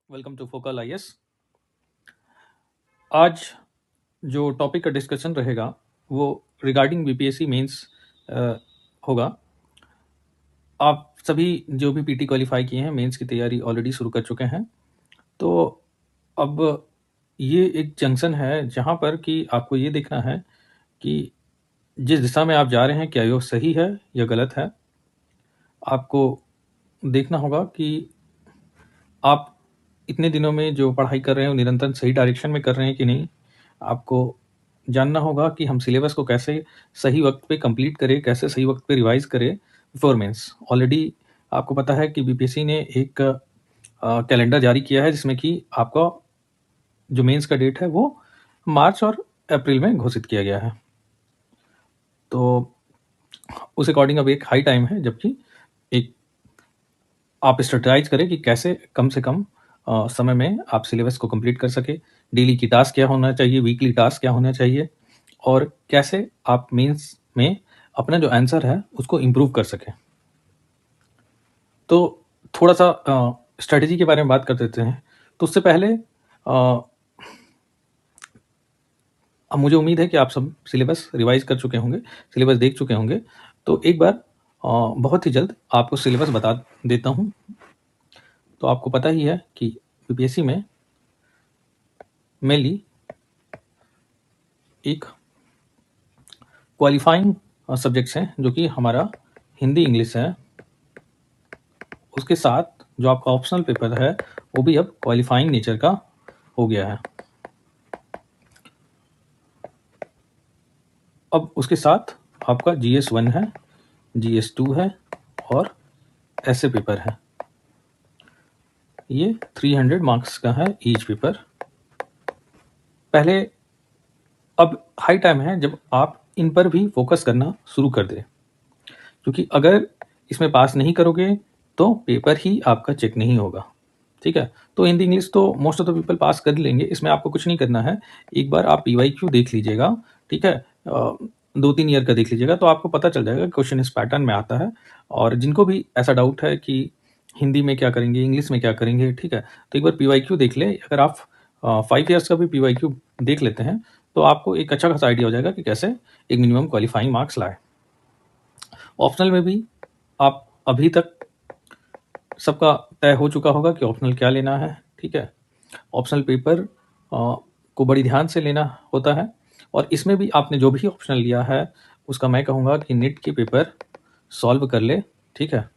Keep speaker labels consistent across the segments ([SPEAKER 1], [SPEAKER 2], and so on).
[SPEAKER 1] Welcome to focal IAS. आज जो topic का डिस्कशन रहेगा वो रिगार्डिंग बीपीएससी मेंस होगा। आप सभी जो भी पीटी क्वालिफाई किए हैं मेंस की तैयारी ऑलरेडी शुरू कर चुके हैं। तो अब ये एक जंक्शन है जहाँ पर कि आपको ये देखना है कि जिस दिशा में आप जा रहे हैं क्या ये सही है या गलत है। आपको देखना होगा कि आप इतने दिनों में जो पढ़ाई कर रहे हैं वो निरंतर सही डायरेक्शन में कर रहे हैं कि नहीं। आपको जानना होगा कि हम सिलेबस को कैसे सही वक्त पे कंप्लीट करें, कैसे सही वक्त पे रिवाइज करें बिफोर मेंस। ऑलरेडी आपको पता है कि बीपीएससी ने एक कैलेंडर जारी किया है जिसमें कि आपका जो मेंस का डेट है वो मार्च और अप्रैल में घोषित किया गया है। तो उस अकॉर्डिंग अब एक हाई टाइम है जबकि एक आप स्ट्रेटजाइज करें कि कैसे कम से कम समय में आप सिलेबस को कंप्लीट कर सके। डेली की टास्क क्या होना चाहिए, वीकली टास्क क्या होना चाहिए और कैसे आप मेंस में अपना जो आंसर है उसको इम्प्रूव कर सकें। तो थोड़ा सा स्ट्रेटजी के बारे में बात कर देते हैं। तो उससे पहले अब मुझे उम्मीद है कि आप सब सिलेबस रिवाइज कर चुके होंगे, सिलेबस देख चुके होंगे। तो एक बार बहुत ही जल्द आपको सिलेबस बता देता हूँ। तो आपको पता ही है कि बीपीएससी में मेनली एक क्वालिफाइंग सब्जेक्ट्स हैं जो कि हमारा हिंदी इंग्लिश है। उसके साथ जो आपका ऑप्शनल पेपर है वो भी अब क्वालिफाइंग नेचर का हो गया है। अब उसके साथ आपका जीएस 1 है, जीएस 2 है और ऐसे पेपर है। ये 300 मार्क्स का है ईच पेपर। पहले अब हाई टाइम है जब आप इन पर भी फोकस करना शुरू कर दें, क्योंकि अगर इसमें पास नहीं करोगे तो पेपर ही आपका चेक नहीं होगा। ठीक है, तो हिंदी इंग्लिश तो मोस्ट ऑफ द पीपल पास कर लेंगे, इसमें आपको कुछ नहीं करना है। एक बार आप पीवाईक्यू देख लीजिएगा, ठीक है, 2-3 ईयर का देख लीजिएगा तो आपको पता चल जाएगा क्वेश्चन इस पैटर्न में आता है। और जिनको भी ऐसा डाउट है कि हिंदी में क्या करेंगे, इंग्लिश में क्या करेंगे, ठीक है, तो एक बार पीवाईक्यू देख ले। अगर आप 5 ईयर्स का भी पीवाईक्यू देख लेते हैं तो आपको एक अच्छा खासा आइडिया हो जाएगा कि कैसे एक मिनिमम क्वालिफाइंग मार्क्स लाए। ऑप्शनल में भी आप अभी तक सबका तय हो चुका होगा कि ऑप्शनल क्या लेना है। ठीक है, ऑप्शनल पेपर को बड़ी ध्यान से लेना होता है और इसमें भी आपने जो भी ऑप्शनल लिया है उसका मैं कहूँगा कि नेट के पेपर सॉल्व कर ले। ठीक है,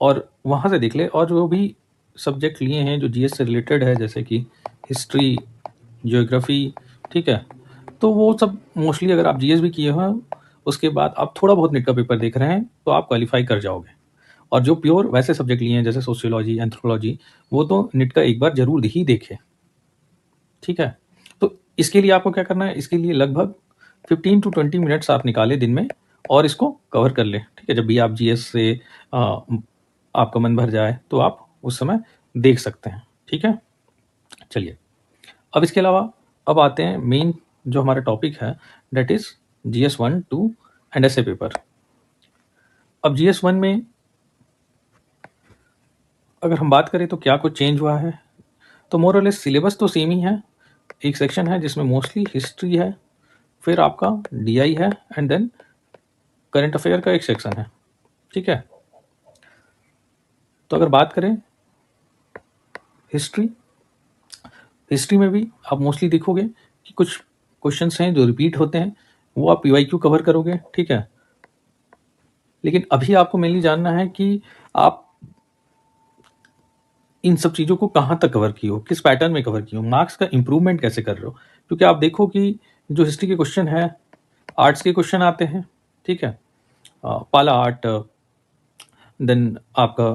[SPEAKER 1] और वहाँ से देख ले। और जो भी सब्जेक्ट लिए हैं जो जीएस से रिलेटेड है जैसे कि हिस्ट्री, ज्योग्राफी, ठीक है, तो वो सब मोस्टली अगर आप जीएस भी किए हो उसके बाद आप थोड़ा बहुत नेट का पेपर देख रहे हैं तो आप क्वालिफाई कर जाओगे। और जो प्योर वैसे सब्जेक्ट लिए हैं जैसे सोशियोलॉजी, एंथ्रोपोलॉजी, वो तो नेट का एक बार जरूर ही देखें। ठीक है, तो इसके लिए आपको क्या करना है, इसके लिए लगभग 15 टू 20 मिनट्स आप निकालें दिन में और इसको कवर कर लें। ठीक है, जब भी आप जीएस से आपका मन भर जाए तो आप उस समय देख सकते हैं। ठीक है, चलिए अब इसके अलावा अब आते हैं मेन जो हमारा टॉपिक है, डेट इज जीएस 1, 2 एंड ऐसे पेपर। अब जीएस 1 में अगर हम बात करें तो क्या कुछ चेंज हुआ है, तो मोर और लेस सिलेबस तो सेम ही है। एक सेक्शन है जिसमें मोस्टली हिस्ट्री है, फिर आपका डीआई है एंड देन करंट अफेयर का एक सेक्शन है। ठीक है, तो अगर बात करें हिस्ट्री, हिस्ट्री में भी आप मोस्टली देखोगे कि कुछ क्वेश्चंस हैं जो रिपीट होते हैं, वो आप पीवाईक्यू कवर करोगे। ठीक है, लेकिन अभी आपको मेनली जानना है कि आप इन सब चीज़ों को कहाँ तक कवर किए हो, किस पैटर्न में कवर किए हो, मार्क्स का इंप्रूवमेंट कैसे कर रहे हो। क्योंकि आप देखो कि जो हिस्ट्री के क्वेश्चन है, आर्ट्स के क्वेश्चन आते हैं। ठीक है, पाला आर्ट, देन आपका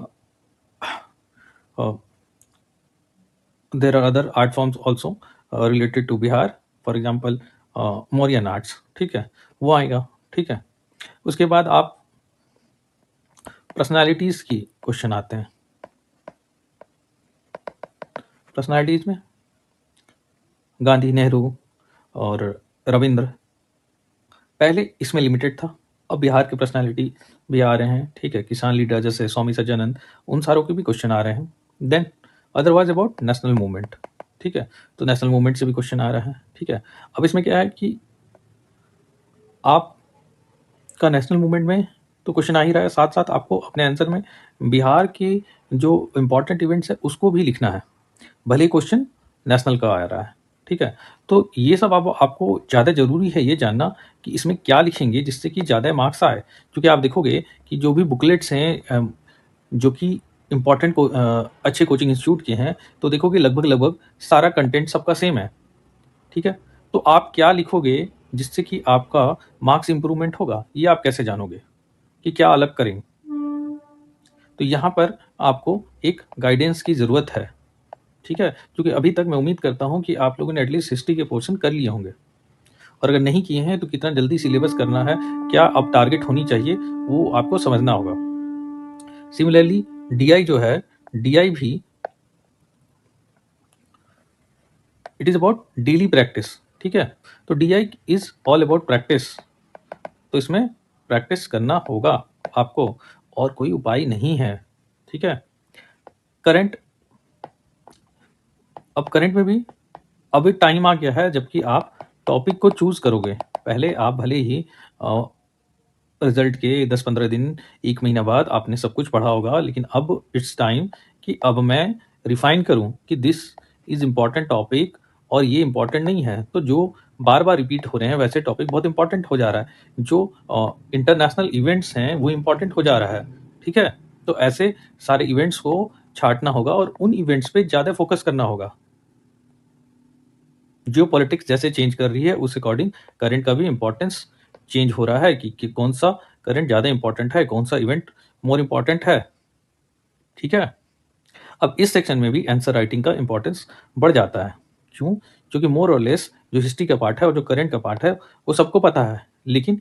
[SPEAKER 1] there are other art forms also related to Bihar, for example Mauryan arts. ठीक है, वो आएगा। ठीक है, उसके बाद आप पर्सनालिटीज़ की क्वेश्चन आते हैं। पर्सनालिटीज़ में गांधी, नेहरू और रविंद्र पहले इसमें लिमिटेड था, अब बिहार के पर्सनालिटी भी आ रहे हैं। ठीक है, किसान लीडर जैसे स्वामी सज्जनंद, उन सारों के भी क्वेश्चन आ रहे हैं। Then otherwise about national movement. ठीक है, तो नेशनल मूवमेंट से भी क्वेश्चन आ रहा है। ठीक है, अब इसमें क्या है कि आपका नेशनल मूवमेंट में तो क्वेश्चन आ ही रहा है, साथ साथ आपको अपने आंसर में बिहार के जो इंपॉर्टेंट इवेंट्स है उसको भी लिखना है, भले ही क्वेश्चन नेशनल का आ रहा है। ठीक है, तो ये सब आपको ज़्यादा ज़रूरी है ये जानना कि इसमें क्या लिखेंगे जिससे कि ज़्यादा मार्क्स आए, क्योंकि आप देखोगे कि जो भी बुकलेट्स हैं जो कि इम्पॉर्टेंट अच्छे कोचिंग इंस्टीट्यूट के हैं, तो देखोगे लगभग लगभग सारा कंटेंट सबका सेम है। ठीक है, तो आप क्या लिखोगे जिससे कि आपका मार्क्स इंप्रूवमेंट होगा, ये आप कैसे जानोगे कि क्या अलग करें? तो यहाँ पर आपको एक गाइडेंस की ज़रूरत है। ठीक है, क्योंकि अभी तक मैं उम्मीद करता हूँ कि आप लोगों ने एटलीस्ट हिस्ट्री के पोर्शन कर लिए होंगे, और अगर नहीं किए हैं तो कितना जल्दी सिलेबस करना है, क्या अब टारगेट होनी चाहिए, वो आपको समझना होगा। सिमिलरली डीआई जो है, डीआई भी it is about daily practice. ठीक है, तो DI is all about practice, तो इसमें प्रैक्टिस करना होगा आपको, और कोई उपाय नहीं है। ठीक है, करंट, अब करंट में भी अभी टाइम आ गया है जबकि आप टॉपिक को चूज करोगे। पहले आप भले ही रिजल्ट के 10-15 दिन, 1 महीना बाद आपने सब कुछ पढ़ा होगा, लेकिन अब इट्स टाइम कि अब मैं रिफाइन करूं कि दिस इज इम्पॉर्टेंट टॉपिक और ये इम्पॉर्टेंट नहीं है। तो जो बार बार रिपीट हो रहे हैं वैसे टॉपिक बहुत इंपॉर्टेंट हो जा रहा है, जो इंटरनेशनल इवेंट्स हैं वो इम्पॉर्टेंट हो जा रहा है। ठीक है, तो ऐसे सारे इवेंट्स को छांटना होगा और उन इवेंट्स पे ज़्यादा फोकस करना होगा। जियो पॉलिटिक्स जैसे चेंज कर रही है उस अकॉर्डिंग करंट का भी इंपॉर्टेंस चेंज हो रहा है कि कौन सा करंट ज़्यादा इंपॉर्टेंट है, कौन सा इवेंट मोर इंपॉर्टेंट है। ठीक है, अब इस सेक्शन में भी आंसर राइटिंग का इंपॉर्टेंस बढ़ जाता है। क्यों? क्योंकि मोर और लेस जो हिस्ट्री का पार्ट है और जो करंट का पार्ट है वो सबको पता है, लेकिन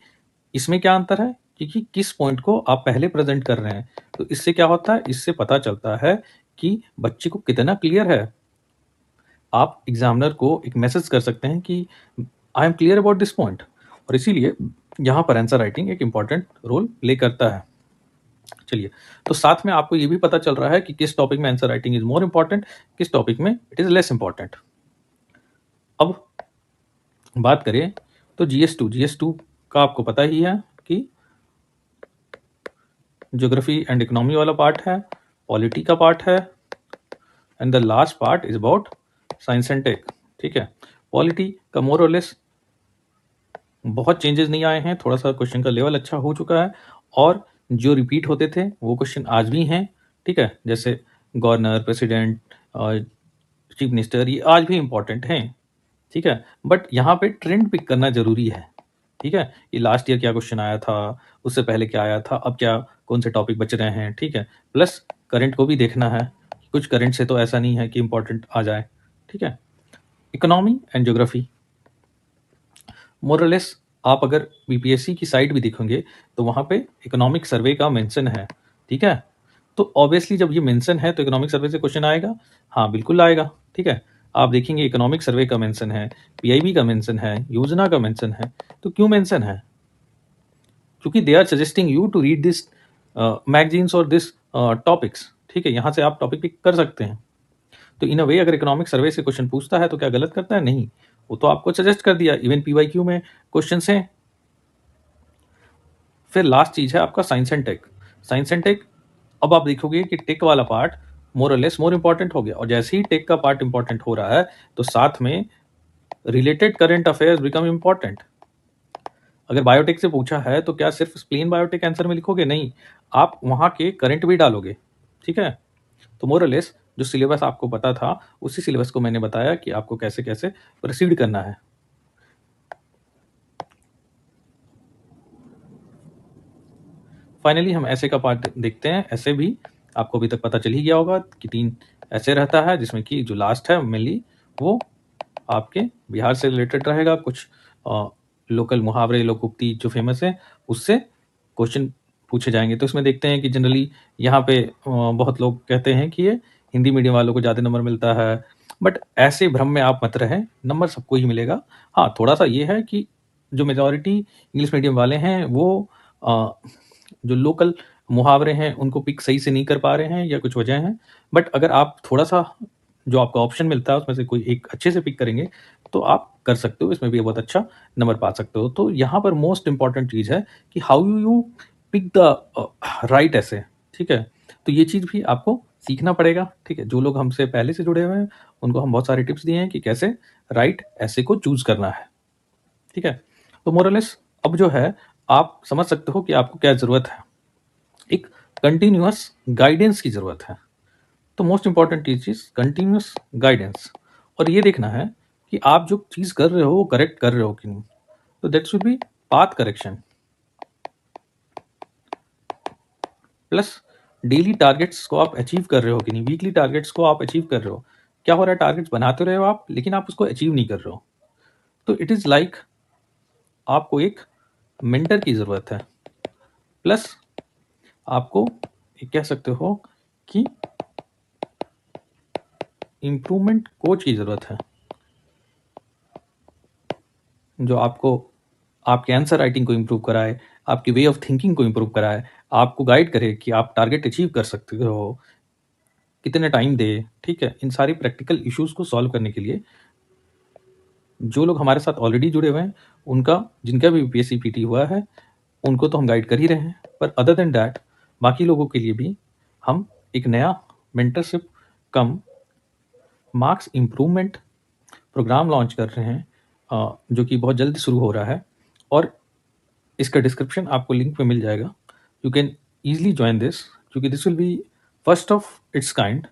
[SPEAKER 1] इसमें क्या अंतर है, क्योंकि किस पॉइंट को आप पहले प्रेजेंट कर रहे हैं। तो इससे क्या होता है, इससे पता चलता है कि बच्चे को कितना क्लियर है। आप एग्जामिनर को एक मैसेज कर सकते हैं कि I am clear about this point, और इसीलिए यहाँ पर आंसर राइटिंग एक इंपॉर्टेंट रोल प्ले करता है। चलिए, तो साथ में आपको ये भी पता चल रहा है कि किस टॉपिक में answer writing is more important, किस टॉपिक में इट इज लेस इंपॉर्टेंट। अब बात करें तो जीएस टू का आपको पता ही है कि ज्योग्राफी एंड इकोनॉमी वाला पार्ट है, पॉलिटी का पार्ट है, and the last part is about science and tech. ठीक है, पॉलिटी का मोर और लेस बहुत चेंजेस नहीं आए हैं, थोड़ा सा क्वेश्चन का लेवल अच्छा हो चुका है, और जो रिपीट होते थे वो क्वेश्चन आज भी हैं। ठीक है, जैसे गवर्नर, प्रेसिडेंट, चीफ मिनिस्टर, ये आज भी इंपॉर्टेंट हैं। ठीक है, बट यहाँ पे ट्रेंड पिक करना जरूरी है। ठीक है, ये लास्ट ईयर क्या क्वेश्चन आया था, उससे पहले क्या आया था, अब क्या कौन से टॉपिक बच रहे हैं। ठीक है, प्लस करंट को भी देखना है, कुछ करंट से तो ऐसा नहीं है कि इंपॉर्टेंट आ जाए। ठीक है, इकोनॉमी एंड ज्योग्राफी मोरलेस, आप अगर बीपीएससी की साइट भी देखेंगे तो वहाँ पे इकोनॉमिक सर्वे का मेंशन है। ठीक है, तो ऑब्वियसली जब ये मेंशन है तो इकोनॉमिक सर्वे से क्वेश्चन आएगा। हाँ, बिल्कुल आएगा। ठीक है, आप देखेंगे इकोनॉमिक सर्वे का मेंशन है, पीआईबी का मेंशन है, योजना का मेंशन है। तो क्यों मेंशन है? क्योंकि they are suggesting you to read this magazines और दिस टॉपिक्स। ठीक है, यहाँ से आप टॉपिक पिक कर सकते हैं। तो इन अ वे अगर इकोनॉमिक सर्वे से क्वेश्चन पूछता है तो क्या गलत करता है? नहीं, वो तो आपको सजेस्ट कर दिया। इवन पीवाईक्यू में क्वेश्चन हैं। फिर लास्ट चीज है आपका science and tech. Science and tech, अब आप देखोगे कि टेक वाला पार्ट मोर और लेस मोर इंपॉर्टेंट हो गया, और जैसे ही टेक का पार्ट इंपॉर्टेंट हो रहा है तो साथ में related current affairs become important. अगर बायोटेक से पूछा है तो क्या सिर्फ प्लेन बायोटेक आंसर में लिखोगे? नहीं, आप वहां के करंट भी डालोगे। ठीक है, तो मोर और लेस जो सिलेबस आपको पता था उसी सिलेबस को मैंने बताया कि आपको कैसे कैसे प्रोसीड करना है। फाइनली हम ऐसे का पार्ट देखते हैं। ऐसे भी आपको अभी तक पता चल ही गया होगा कि 3 ऐसे रहता है, जिसमें कि जो लास्ट है मेनली वो आपके बिहार से रिलेटेड रहेगा। कुछ लोकल मुहावरे, लोकोक्ति जो फेमस है उससे क्वेश्चन पूछे जाएंगे। तो इसमें देखते हैं कि जनरली यहाँ पे बहुत लोग कहते हैं कि ये हिंदी मीडियम वालों को ज़्यादा नंबर मिलता है, बट ऐसे भ्रम में आप मत रहें, नंबर सबको ही मिलेगा। हाँ, थोड़ा सा ये है कि जो मेजॉरिटी इंग्लिश मीडियम वाले हैं वो जो लोकल मुहावरे हैं उनको पिक सही से नहीं कर पा रहे हैं या कुछ वजह है, बट अगर आप थोड़ा-सा जो आपका ऑप्शन मिलता है उसमें से कोई एक अच्छे से पिक करेंगे, तो आप कर सकते हो, इसमें भी बहुत अच्छा नंबर पा सकते हो। तो यहाँ पर मोस्ट इम्पोर्टेंट चीज़ है कि how you pick the right essay, ठीक है? तो ये चीज़ भी आपको सीखना पड़ेगा, ठीक है? जो लोग हमसे पहले से जुड़े हुए हैं, उनको हम बहुत सारे टिप्स दिए हैं कि कैसे राइट एसे को चूज़ करना है, ठीक है? तो मोर और लेस अब जो है, आप समझ सकते हो कि आपको क्या ज़रूरत है। एक कंटीन्यूअस गाइडेंस की ज़रूरत है। तो मोस्ट इम्पोर्टेंट चीज़ कंटीन्यूअस गाइडेंस, और ये देखना है कि आप जो चीज़ कर रहे हो वो करेक्ट कर रहे हो कि नहीं। तो that should be path correction plus daily targets को आप अचीव कर रहे हो कि नहीं, वीकली टारगेट्स को आप अचीव कर रहे हो। क्या हो रहा है, टारगेट्स बनाते रहे हो आप लेकिन आप उसको अचीव नहीं कर रहे हो। तो इट इज़ लाइक आपको एक मेंटर की ज़रूरत है, प्लस आपको ये कह सकते हो कि इम्प्रूवमेंट कोच की ज़रूरत है, जो आपको आपके आंसर राइटिंग को इम्प्रूव कराए, आपकी वे ऑफ थिंकिंग को इम्प्रूव कराए, आपको गाइड करे कि आप टारगेट अचीव कर सकते हो, कितने टाइम दें, ठीक है? इन सारी प्रैक्टिकल इश्यूज़ को सॉल्व करने के लिए जो लोग हमारे साथ ऑलरेडी जुड़े हुए हैं, उनका जिनका भी यूपीएससी पीटी हुआ है, उनको तो हम गाइड कर ही रहे हैं। पर अदर देन दैट बाकी लोगों के लिए भी हम एक नया मेंटरशिप कम मार्क्स इम्प्रूवमेंट प्रोग्राम लॉन्च कर रहे हैं, जो कि बहुत जल्द शुरू हो रहा है, और इसका डिस्क्रिप्शन आपको लिंक पे मिल जाएगा। You can easily join this, क्योंकि this will be first of its kind,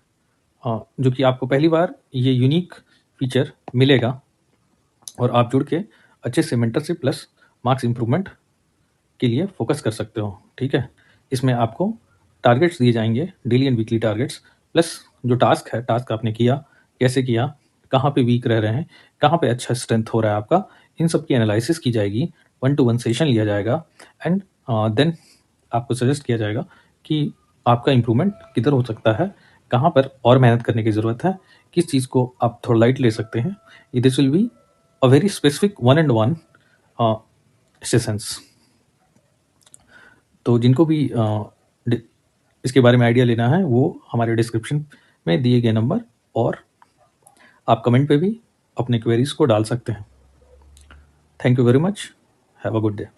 [SPEAKER 1] जो कि आपको पहली बार ये यूनिक फीचर मिलेगा, और आप जुड़ के अच्छे से मेंटरशिप प्लस मार्क्स इम्प्रूवमेंट के लिए फोकस कर सकते हो, ठीक है? इसमें आपको टारगेट्स दिए जाएँगे, daily and weekly targets, plus जो टास्क है, टास्क आपने किया, कैसे किया, कहाँ पे वीक रह रहे हैं, कहाँ पे अच्छा स्ट्रेंथ हो रहा है आपका, इन सब की एनालिसिस की जाएगी, 1 टू 1 सेशन लिया जाएगा, एंड देन आपको सजेस्ट किया जाएगा कि आपका इम्प्रूवमेंट किधर हो सकता है, कहाँ पर और मेहनत करने की ज़रूरत है, किस चीज़ को आप थोड़ा लाइट ले सकते हैं। This will be a very specific 1 and 1 sessions. तो जिनको भी इसके बारे में आइडिया लेना है, वो हमारे डिस्क्रिप्शन में दिए गए नंबर, और आप कमेंट पे भी अपने क्वेरीज को डाल सकते हैं। Thank you very much. Have a good day.